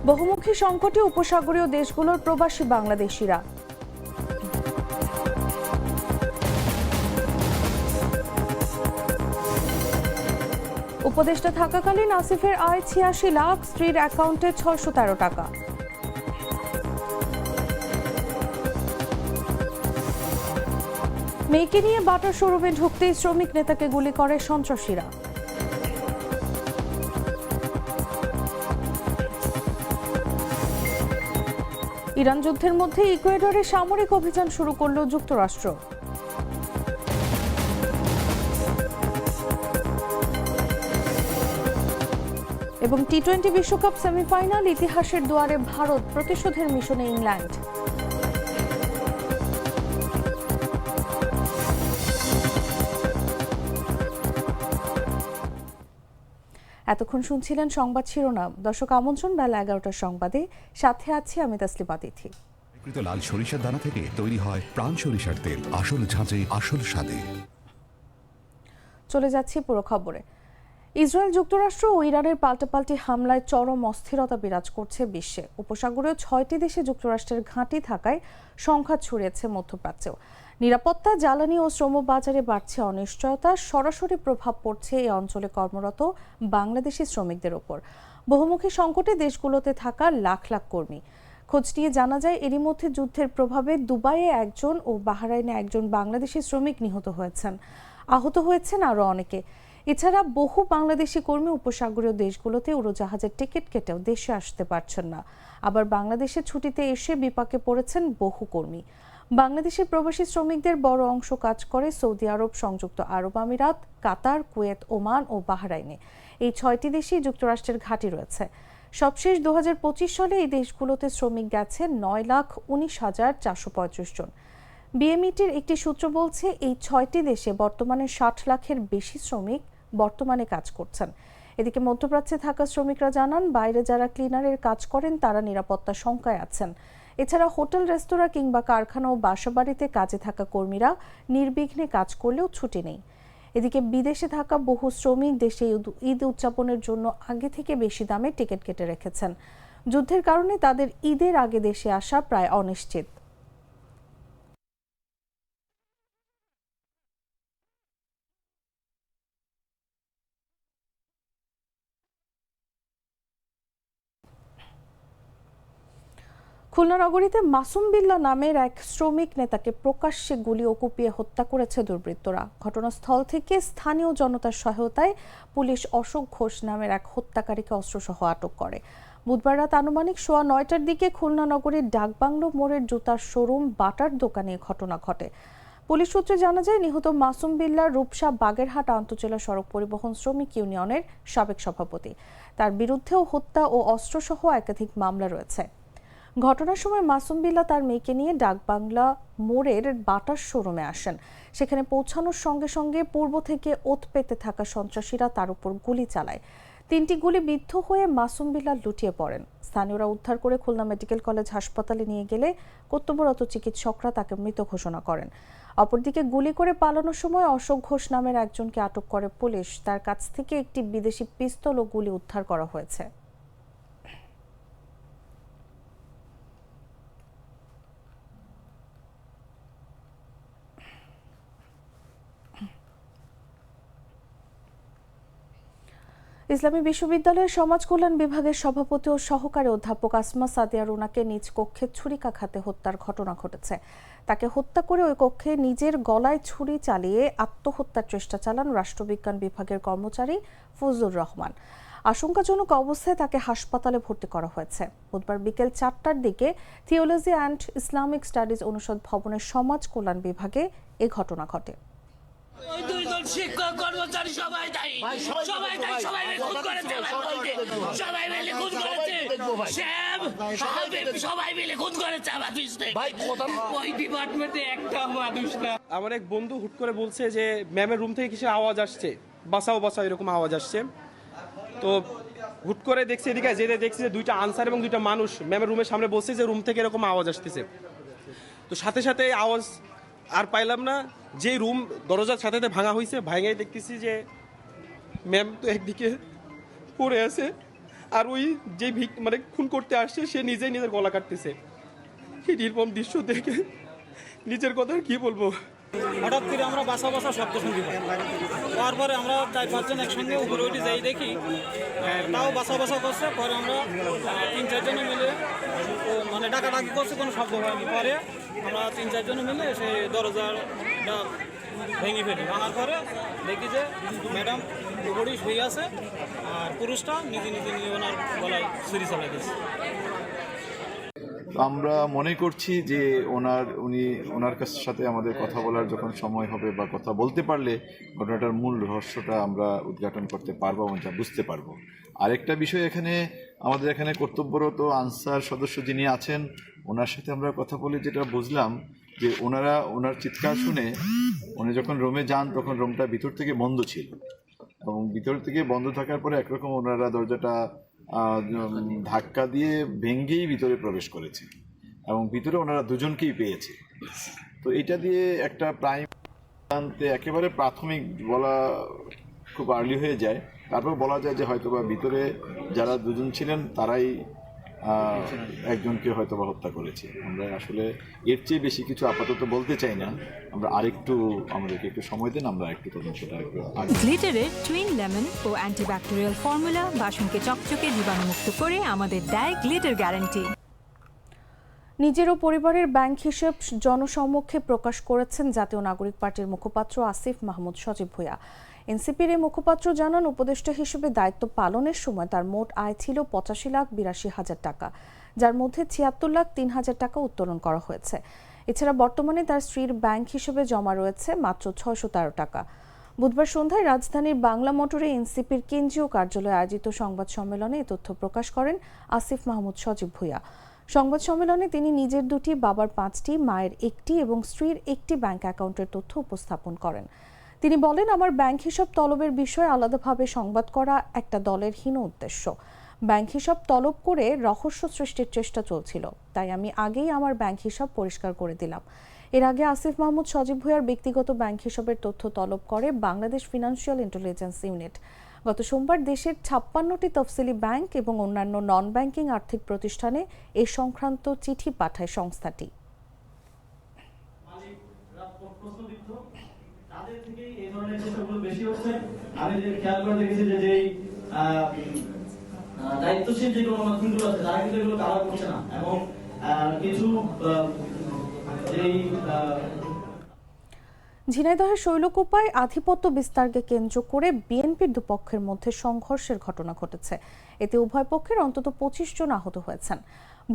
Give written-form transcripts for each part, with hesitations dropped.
বহুমুখী সংকটে উপসাগরীয় দেশগুলোর প্রবাসী বাংলাদেশিরা। উপদেষ্টা থাকাকালীন আসিফের আয় ৮৬ লাখ, স্ত্রীর অ্যাকাউন্টে ৬১৩ টাকা। মেয়েকে নিয়ে বাটার শোরুমে ঢুকতেই শ্রমিক নেতাকে গুলি করে সন্ত্রাসীরা। ইরান যুদ্ধের মধ্যে ইকুয়েডরে সামরিক অভিযান শুরু করল যুক্তরাষ্ট্র। এবং টি-20 বিশ্বকাপ সেমিফাইনাল, ইতিহাসের দুয়ারে ভারত, প্রতিশোধের মিশনে ইংল্যান্ড। এতক্ষণ শুনছিলেন সংবাদ শিরোনাম। দর্শক, আমন্ত্রণ বেলা 11টার সংবাদে, সাথে আছি আমি তাসলিমা তিথি। লাল সরিষার দানা থেকে তৈরি হয় প্রাণ সরিষার তেল, আসল ঝাঁঝে আসল স্বাদে। চলে যাচ্ছি পুরো খবরে। ইসরায়েল, যুক্তরাষ্ট্র ও ইরানের পাল্টাপাল্টি হামলায় চরম অস্থিরতা বিরাজ করছে বিশ্বে। উপসাগরীয় 6টি দেশে যুক্তরাষ্ট্রের ঘাঁটি থাকায় সংঘাত ছড়িয়েছে মধ্যপ্রাচ্যেও। নিরাপত্তা, জ্বালানি ও শ্রম বাজারে বাড়ছে অনিশ্চয়তা। সরাসরি প্রভাব পড়ছে এই অঞ্চলে কর্মরত বাংলাদেশি শ্রমিকদের ওপর। বহুমুখী সংকটে দেশগুলোতে থাকা লাখ লাখ কর্মী। খোঁজ নিয়ে জানা যায়, এরই মধ্যে যুদ্ধের প্রভাবে দুবাইয়ে একজন ও বাহরাইনে একজন বাংলাদেশি শ্রমিক নিহত হয়েছেন। আহত হয়েছেন আরও অনেকে। এছাড়া বহু বাংলাদেশি কর্মী উপসাগরীয় দেশগুলোতে উড়োজাহাজের টিকিট কেটেও দেশে আসতে পারছেন না। আবার বাংলাদেশে ছুটিতে এসে বিপাকে পড়েছেন বহু কর্মী। বাংলাদেশের প্রবাসী শ্রমিকদের বড় অংশ কাজ করে সৌদি আরব, সংযুক্ত আরব আমিরাত, কাতার, কুয়েত, ওমান ও বাহরাইনে। এই 6টি দেশেই যুক্তরাষ্ট্রের ঘাঁটি রয়েছে। সবশেষ 2025 সালে এই দেশগুলোতে শ্রমিক গেছে 9,19,435 জন। বিএমইটির একটি সূত্র বলছে, এই 6টি দেশে বর্তমানে 60 লাখের বেশি শ্রমিক বর্তমানে কাজ করছেন। এদিকে মধ্যপ্রাচ্যে থাকা শ্রমিকরা জানান, বাইরে যারা ক্লিনারের কাজ করেন তারা নিরাপত্তা শঙ্কায় আছেন। এছাড়া হোটেল, রেস্তোরাঁ কিংবা কারখানা ও বাসাবাড়িতে কাজে থাকা কর্মীরা নির্বিঘ্নে কাজ করলেও ছুটি নেই। এদিকে বিদেশে থাকা বহু শ্রমিক দেশে ঈদ উদযাপনের জন্য আগে থেকে বেশি দামে টিকিট কেটে রেখেছেন। যুদ্ধের কারণে তাদের ঈদের আগে দেশে আসা প্রায় অনিশ্চিত। খুলনা নগরীতে মাসুম বিল্লাহ নামের এক শ্রমিক নেতাকে প্রকাশ্যে গুলি ও কুপিয়ে হত্যা করেছে দুর্বৃত্তরা। ঘটনাস্থল থেকে স্থানীয় জনতার সহায়তায় পুলিশ অশোক ঘোষ নামের এক হত্যাকারীকে অস্ত্রসহ আটক করে। বুধবার রাত আনুমানিক 9:15টার দিকে খুলনা নগরীর ডাকবাংলো মোড়ের জুতার শোরুম বাটার দোকানে ঘটনা ঘটে। পুলিশ সূত্রে জানা যায়, নিহত মাসুম বিল্লাহ রূপসা বাগেরহাট আন্তজেলা সড়ক পরিবহন শ্রমিক ইউনিয়নের সাবেক সভাপতি। তার বিরুদ্ধেও হত্যা ও অস্ত্রসহ একাধিক মামলা রয়েছে। ঘটনার সময় মাসুম বিল্লাহ তার মেয়েকে নিয়ে ডাকবাংলা মোড়ের বাটার শোরুমে আসেন। সেখানে পৌঁছানোর সঙ্গে সঙ্গে পূর্ব থেকে ওত পেতে থাকা সন্ত্রাসীরা তার উপর গুলি চালায়। 3টি গুলি বিদ্ধ হয়ে মাসুম বিল্লাহ লুটিয়ে পড়েন। স্থানীয়রা উদ্ধার করে খুলনা মেডিকেল কলেজ হাসপাতালে নিয়ে গেলে কর্তব্যরত চিকিৎসকরা তাকে মৃত ঘোষণা করেন। অপরদিকে গুলি করে পালানোর সময় অশোক ঘোষ নামের একজনকে আটক করে পুলিশ। তার কাছ থেকে একটি বিদেশি পিস্তল ও গুলি উদ্ধার করা হয়েছে। ইসলামী বিশ্ববিদ্যালয়ের সমাজ কল্যাণ বিভাগের সভাপতি ও সহকারী অধ্যাপক আসমা সাদিয়া রুনাকে নিজ কক্ষে ছুরিকাঘাতে হত্যার ঘটনা ঘটেছে। তাকে হত্যা করে ওই কক্ষে নিজের গলায় ছুরি চালিয়ে আত্মহত্যার চেষ্টা চালান রাষ্ট্রবিজ্ঞান বিভাগের কর্মচারী ফজলুর রহমান। আশঙ্কাজনক অবস্থায় তাকে হাসপাতালে ভর্তি করা হয়েছে। বুধবার বিকেল 4টার দিকে থিওলজি অ্যান্ড ইসলামিক স্টাডিজ অনুষদ ভবনের সমাজ কল্যাণ বিভাগে এ ঘটনা ঘটে। ওই দুইজন শিক্ষক কর্মচারী সবাই দায়ী, সবাই খুন করেছে, সবাই মিলে খুন করেছে, সবাই মিলে খুন করেছে আমার ওই ডিপার্টমেন্টে একটা মানুষ না। আমার এক বন্ধু হুট করে বলছে যে ম্যামের রুম থেকে কিছু আওয়াজ আসছে, বাঁচাও এরকম আওয়াজ আসছে। তো হুট করে দেখছি এদিকে যেতে দেখছি যে 2টা আনসার এবং 2টা মানুষ ম্যামের রুমের সামনে বলছে যে রুম থেকে এরকম আওয়াজ আসতেছে। তো সাথে সাথে আওয়াজ আর পাইলাম না, যে রুম দরজার সাথে ভাঙা হয়েছে, ভাঙাই দেখতেছি যে ম্যাম তো একদিকে পড়ে আছে, আর ওই যে মানে খুন করতে আসছে সে নিজেই নিজের গলা কাটতেছে। এই নির্মম দৃশ্য দেখে নিজের কথা আর কি বলবো। হঠাৎ করে আমরা বাসা বাসা শব্দ শুনতে পাই, তারপরে আমরা 4-5 জন একসঙ্গে উপরে উঠে যাই, দেখি তাও বাসা বাসা করছে। পরে আমরা 3-4 জনে মিলে মানে ডাকাডাকি করছে, কোনো শব্দ হয়নি। পরে আমরা 3-4 জনে মিলে সেই দরজাটা ভেঙে ফেলি। ভাঙার পরে দেখি যে ম্যাডাম উপরেই শুয়ে আছে, আর পুরুষটা নিজে নিজে নিয়ে ওনার গলায় ছুরি চালাই দিয়েছে। আমরা মনে করছি যে ওনার সাথে আমাদের কথা বলার যখন সময় হবে বা কথা বলতে পারলে ঘটনাটার মূল রহস্যটা আমরা উদ্ঘাটন করতে পারবো এবং যা বুঝতে পারবো। আরেকটা বিষয়, আমাদের এখানে কর্তব্যরত আনসার সদস্য যিনি আছেন ওনার সাথে আমরা কথা বলে যেটা বুঝলাম যে ওনার চিৎকার শুনে উনি যখন রুমে যান তখন রুমটা ভিতর থেকে বন্ধ ছিল, এবং ভিতর থেকে বন্ধ থাকার পরে একরকম ওনারা দরজাটা ধাক্কা দিয়ে ভেঙ্গেই ভিতরে প্রবেশ করেছে, এবং ভিতরে ওনারা দুজনকেই পেয়েছে। তো এটা দিয়ে একটা একেবারে প্রাথমিক বলা খুব আর্লি হয়ে যায়। তারপর বলা যায় যে হয়তোবা ভিতরে যারা দুজন ছিলেন তারাই একজনকে হয়তোবা হত্যা করেছে। আমরা আসলে এর চেয়ে বেশি কিছু আপাতত বলতে চাই না। আমাদেরকে একটু সময় দেন, আমরা একটু তদন্তটা গ্লিটারের টুইন লেমন ও অ্যান্টিব্যাকটেরিয়াল ফর্মুলা বাসনকে চকচকে জীবাণুমুক্ত করে আমাদের দেয় গ্লিটার গ্যারান্টি। নিজের ও পরিবারের ব্যাংক হিসেব জনসমক্ষে প্রকাশ করেছেন জাতীয় নাগরিক পার্টির মুখপাত্র আসিফ মাহমুদ সজীব ভুঁইয়া। এনসিপির এই মুখপাত্র জানান, উপদেষ্টা হিসেবে দায়িত্ব পালনের সময় তার মোট আয় ছিল 85,82,000 টাকা, যার মধ্যে 76,03,000 টাকা উত্তোলন করা হয়েছে। এছাড়া বর্তমানে তার স্ত্রীর ব্যাংক হিসেবে জমা রয়েছে মাত্র 613 টাকা। বুধবার সন্ধ্যায় রাজধানীর বাংলা মোটরে এনসিপির কেন্দ্রীয় কার্যালয়ে আয়োজিত সংবাদ সম্মেলনে এ তথ্য প্রকাশ করেন আসিফ মাহমুদ সজীব ভুঁইয়া। সংবাদ সম্মেলনে তিনি নিজের 2টি, বাবার 5টি, মায়ের 1টি এবং স্ত্রীর 1টি ব্যাংক অ্যাকাউন্টের তথ্য উপস্থাপন করেন। তিনি বলেন, আমার ব্যাংক হিসাব তলবের বিষয়ে আলাদাভাবে সংবাদ করা একটা দলের হীন উদ্দেশ্য। ব্যাংক হিসাব তলব করে রহস্য সৃষ্টির চেষ্টা চলছিল, তাই আমি আগেই আমার ব্যাংক হিসাব পরিষ্কার করে দিলাম। এর আগে আসিফ মাহমুদ সজীব ভুঁইয়ার ব্যক্তিগত ব্যাংক হিসাবের তথ্য তলব করে বাংলাদেশ ফিনান্সিয়াল ইন্টেলিজেন্স ইউনিট। গত সোমবার দেশের 56টি তফসিলি ব্যাংক এবং অন্যান্য নন ব্যাংকিং আর্থিক প্রতিষ্ঠানে এ সংক্রান্ত চিঠি পাঠায় সংস্থাটি। দায়িত্বশীল যে কোনো মাধ্যমগুলো আছে তারা কিন্তু এগুলো কাভার করছে না, এবং কিছু ঝিনাইদহের শৈলকুপায় আধিপত্য বিস্তারকে কেন্দ্র করে বিএনপির দুপক্ষের মধ্যে সংঘর্ষের ঘটনা ঘটেছে। এতে উভয় পক্ষের অন্তত 25 জন আহত হয়েছেন।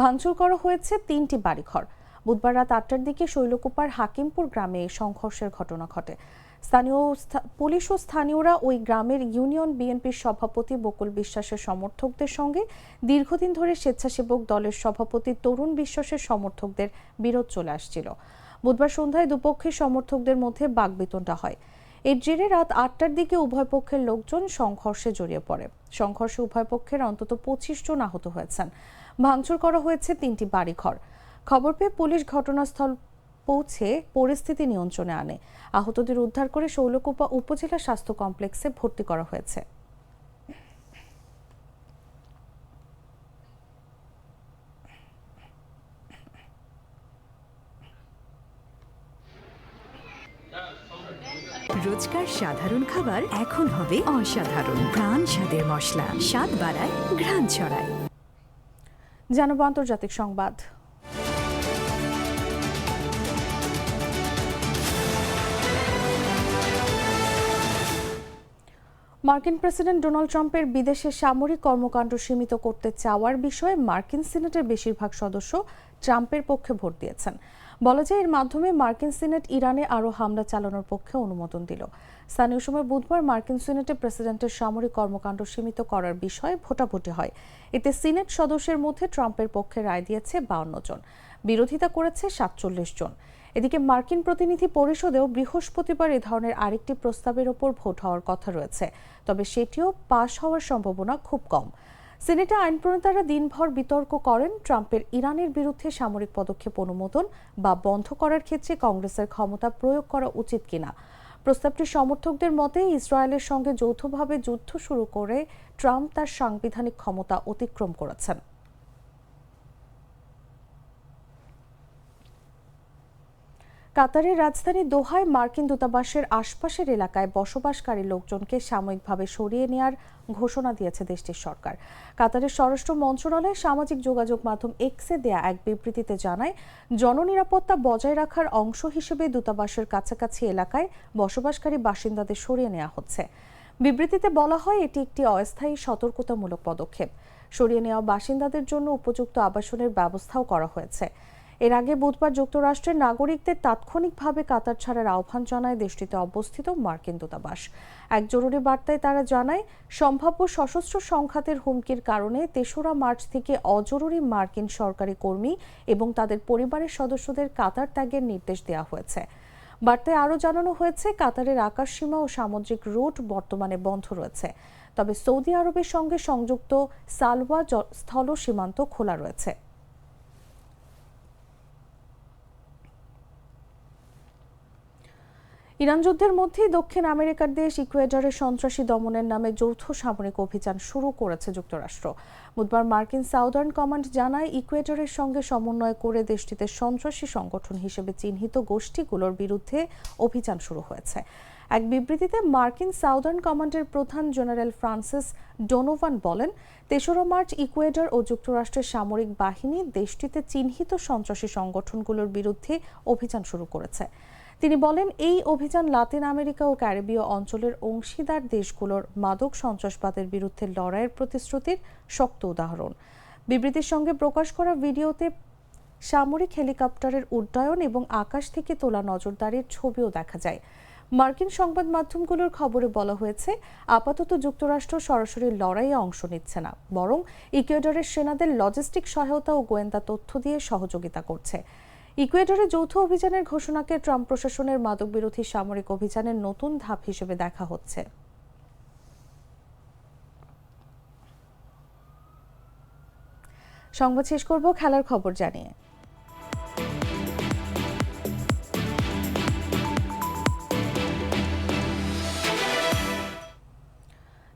ভাঙচুর করা হয়েছে 3টি বাড়িঘর। বুধবার রাত 8টার দিকে শৈলকুপার হাকিমপুর গ্রামে এই সংঘর্ষের ঘটনা ঘটে। পুলিশ ও স্থানীয়রা ওই গ্রামের ইউনিয়ন বিএনপির সভাপতি বকুল বিশ্বাসের সমর্থকদের সঙ্গে দীর্ঘদিন ধরে স্বেচ্ছাসেবক দলের সভাপতি তরুণ বিশ্বাসের সমর্থকদের বিরোধ চলে আসছিল। বুধবার সন্ধ্যায় দুপক্ষের সমর্থকদের মধ্যে বাকবিতণ্ডা হয়। এর জেরে রাত 8টার দিকে উভয় পক্ষের লোকজন সংঘর্ষে জড়িয়ে পড়ে। সংঘর্ষে উভয় পক্ষের অন্তত 25 জন আহত হয়েছেন। ভাঙচুর করা হয়েছে 3টি বাড়িঘর। খবর পেয়ে পুলিশ ঘটনাস্থল পৌঁছে পরিস্থিতি নিয়ন্ত্রণে আনে। আহতদের উদ্ধার করে শৈলকুপা উপজেলা স্বাস্থ্য কমপ্লেক্সে ভর্তি করা হয়েছে। রোজকার সাধারণ খাবার এখন হবে অসাধারণ। প্রাণ স্বাদের মশলা, স্বাদ বাড়ায়, ঘ্রাণ ছড়ায়। জানাবো আন্তর্জাতিক সংবাদ। মার্কিন প্রেসিডেন্ট ডোনাল্ড ট্রাম্পের বিদেশে সামরিক কর্মকাণ্ড সীমিত করতে চাওয়ার বিষয়ে মার্কিন সিনেটের বেশিরভাগ সদস্য ট্রাম্পের পক্ষে ভোট দিয়েছেন। বলা যায় এর মাধ্যমে মার্কিন সিনেট ইরানে আরও হামলা চালানোর পক্ষে অনুমোদন দিল। স্থানীয় সময় বুধবার মার্কিন সিনেটে প্রেসিডেন্টের সামরিক কর্মকাণ্ড সীমিত করার বিষয়ে ভোটাভুটি হয়। এতে সিনেট সদস্যের মধ্যে ট্রাম্পের পক্ষে রায় দিয়েছে 52 জন, বিরোধিতা করেছে 47 জন। এদিকে মার্কিন প্রতিনিধি পরিষদেও বৃহস্পতিবার এ ধরনের আরেকটি প্রস্তাবের ওপর ভোট হওয়ার কথা রয়েছে, তবে সেটিও পাশ হওয়ার সম্ভাবনা খুব কম। সিনেটে আইন প্রণেতারা দিনভর বিতর্ক করেন ট্রাম্পের ইরানের বিরুদ্ধে সামরিক পদক্ষেপ অনুমোদন বা বন্ধ করার ক্ষেত্রে কংগ্রেসের ক্ষমতা প্রয়োগ করা উচিত কিনা। প্রস্তাবটির সমর্থকদের মতে ইসরায়েলের সঙ্গে যৌথভাবে যুদ্ধ শুরু করে ট্রাম্প তার সাংবিধানিক ক্ষমতা অতিক্রম করেছেন। কাতারের রাজধানী দোহায় মার্কিন দূতাবাসের আশপাশের এলাকায় বসবাসকারী লোকজনকে সাময়িকভাবে সরিয়ে নেওয়ার ঘোষণা দিয়েছে দেশটির সরকার। কাতারের স্বরাষ্ট্র মন্ত্রণালয় সামাজিক যোগাযোগ মাধ্যম এক্সে দেয়া এক বিবৃতিতে জানায়, জননিরাপত্তা বজায় রাখার অংশ হিসেবে দূতাবাসের কাছাকাছি এলাকায় বসবাসকারী বাসিন্দাদের সরিয়ে নেওয়া হচ্ছে। বিবৃতিতে বলা হয়, এটি একটি অস্থায়ী সতর্কতামূলক পদক্ষেপ। সরিয়ে নেওয়া বাসিন্দাদের জন্য উপযুক্ত আবাসনের ব্যবস্থাও করা হয়েছে। এর আগে বুধবার যুক্তরাষ্ট্রের নাগরিকদের তাৎক্ষণিকভাবে কাতার ছাড়ার আহ্বান জানায় দেশটিতে অবস্থিত মার্কিন দূতাবাস। এক জরুরি বার্তায় তারা জানায়, সম্ভাব্য সশস্ত্র সংঘাতের হুমকির কারণে ৩রা মার্চ থেকে অজরুরি মার্কিন সরকারি কর্মী এবং তাদের পরিবারের সদস্যদের কাতার ত্যাগের নির্দেশ দেওয়া হয়েছে। বার্তায় আরও জানানো হয়েছে, কাতারের আকাশসীমা ও সামুদ্রিক রুট বর্তমানে বন্ধ রয়েছে, তবে সৌদি আরবের সঙ্গে সংযুক্ত সালওয়া স্থল সীমান্ত খোলা রয়েছে। ইরান যুদ্ধের মধ্যেই দক্ষিণ আমেরিকার দেশ ইকুয়েডরে সন্ত্রাসী দমনের নামে যৌথ সামরিক অভিযান শুরু করেছে যুক্তরাষ্ট্র। বুধবার মার্কিন সাউদার্ন কমান্ড জানায়, ইকুয়েডরের সঙ্গে সমন্বয় করে দেশটিতে সন্ত্রাসী সংগঠন হিসেবে চিহ্নিত গোষ্ঠীগুলোর বিরুদ্ধে অভিযান শুরু হয়েছে। এক বিবৃতিতে মার্কিন সাউদার্ন কমান্ডের প্রধান জেনারেল ফ্রান্সিস ডোনোভান বলেন, ৩রা মার্চ ইকুয়েডর ও যুক্তরাষ্ট্রের সামরিক বাহিনী দেশটিতে চিহ্নিত সন্ত্রাসী সংগঠনগুলোর বিরুদ্ধে অভিযান শুরু করেছে। তিনি বলেন, এই অভিযান লাতিন আমেরিকা ও ক্যারিবীয় অঞ্চলের অংশীদার দেশগুলোর মাদক সন্ত্রাসবাদের বিরুদ্ধে লড়াইয়ের প্রতিশ্রুতির শক্ত উদাহরণ। বিবৃতির সঙ্গে প্রকাশ করা ভিডিওতে সামরিক হেলিকপ্টারের উড্ডয়ন এবং আকাশ থেকে তোলা নজরদারির ছবিও দেখা যায়। মার্কিন সংবাদ মাধ্যমগুলোর খবরে বলা হয়েছে, আপাতত যুক্তরাষ্ট্র সরাসরি লড়াইয়ে অংশ নিচ্ছে না, বরং ইকুয়েডরের সেনাদের লজিস্টিক সহায়তা ও গোয়েন্দা তথ্য দিয়ে সহযোগিতা করছে। ইকুয়েডরে যৌথ অভিযানের ঘোষণাকে ট্রাম্প প্রশাসনের মাদক বিরোধী সামরিক অভিযানের নতুন ধাপ হিসেবে দেখা হচ্ছে। সংবাদ শেষ করব খেলার খবর জানিয়ে।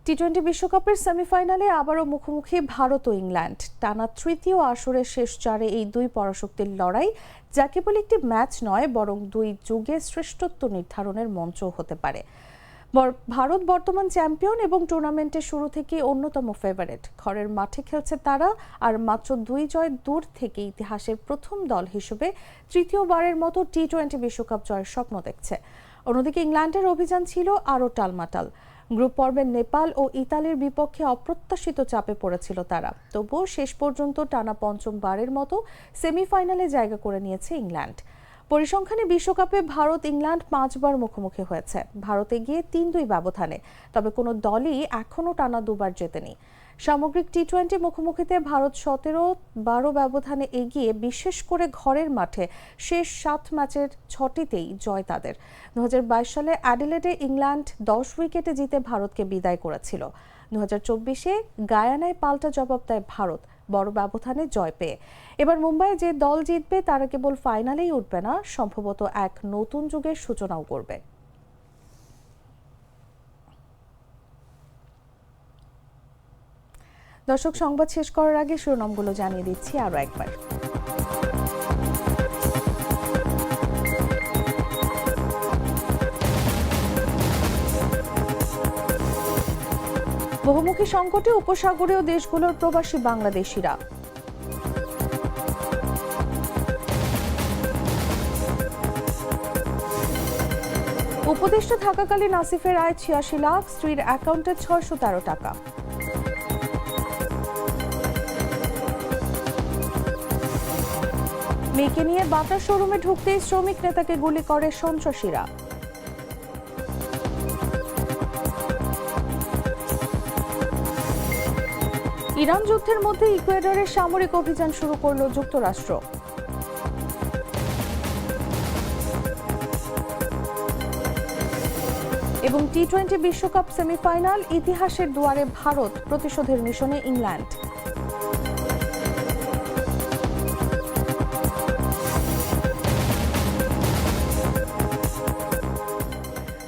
টি-20 বিশ্বকাপের সেমিফাইনালে আবারও মুখোমুখি ভারত ও ইংল্যান্ড। টানা তৃতীয় আসরের শেষ চারে এই দুই পরাশক্তির লড়াই যা কেবল একটি ম্যাচ নয়, বরং দুই যুগে শ্রেষ্ঠত্ব নির্ধারণের মঞ্চও হতে পারে। ভারত বর্তমান চ্যাম্পিয়ন এবং টুর্নামেন্টের শুরু থেকে অন্যতম ফেভারিট। ঘরের মাঠে খেলছে তারা, আর মাত্র 2 জয় দূর থেকে ইতিহাসের প্রথম দল হিসেবে তৃতীয়বারের মতো টি-20 বিশ্বকাপ জয়ের স্বপ্ন দেখছে। অন্যদিকে ইংল্যান্ডের অভিযান ছিল আরও টালমাটাল। গ্রুপ পর্বে নেপাল ও ইতালির বিপক্ষে অপ্রত্যাশিত চাপে পড়েছিল তারা, তবুও শেষ পর্যন্ত টানা পঞ্চমবারের মতো সেমিফাইনালে জায়গা করে নিয়েছে ইংল্যান্ড। পরিসংখ্যানে বিশ্বকাপে ভারত ইংল্যান্ড 5 বার মুখোমুখি হয়েছে, ভারত এগিয়ে 3-2 ব্যবধানে, তবে কোনো দলই এখনও টানা 2 বার জেতেনি। সামগ্রিক টি-20 মুখোমুখিতে ভারত 17-12 ব্যবধানে এগিয়ে, বিশেষ করে ঘরের মাঠে শেষ 7 ম্যাচের 6টিতেই জয় তাদের। 2022 সালে অ্যাডিলেডে ইংল্যান্ড 10 উইকেটে জিতে ভারতকে বিদায় করেছিল। 2024-এ গায়ানায় পাল্টা জবাব দেয় ভারত, বড় ব্যবধানে জয় পেয়ে। এবার মুম্বাইয়ে যে দল জিতবে তারা কেবল ফাইনালেই উঠবে না, সম্ভবত এক নতুন যুগের সূচনাও করবে। দর্শক, সংবাদ শেষ করার আগে শিরোনামগুলো জানিয়ে দিচ্ছি আরও একবার। বহুমুখী সংকটে উপসাগরীয় দেশগুলোর প্রবাসী বাংলাদেশিরা। উপদেষ্টা থাকাকালীন আসিফের আয় 86 লাখ, স্ত্রীর অ্যাকাউন্টে 613 টাকা। মেয়েকে নিয়ে বাটা শোরুমে ঢুকতেই শ্রমিক নেতাকে গুলি করে সন্ত্রাসীরা। ইরান যুদ্ধের মধ্যে ইকুয়েডরের সামরিক অভিযান শুরু করল যুক্তরাষ্ট্র। এবং টি-20 বিশ্বকাপ সেমিফাইনাল, ইতিহাসের দুয়ারে ভারত, প্রতিশোধের মিশনে ইংল্যান্ড।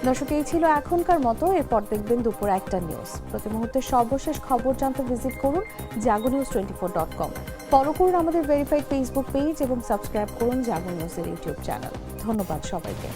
দর্শক, এই ছিল এখনকার মতো। এরপর দেখবেন দুপুর 1টা নিউজ। প্রতি মুহূর্তে সর্বশেষ খবর জানতে ভিজিট করুন jagonews24.com। ফলো করুন আমাদের ভেরিফাইড ফেসবুক পেজ এবং সাবস্ক্রাইব করুন জাগো নিউজের ইউটিউব চ্যানেল। ধন্যবাদ সবাইকে।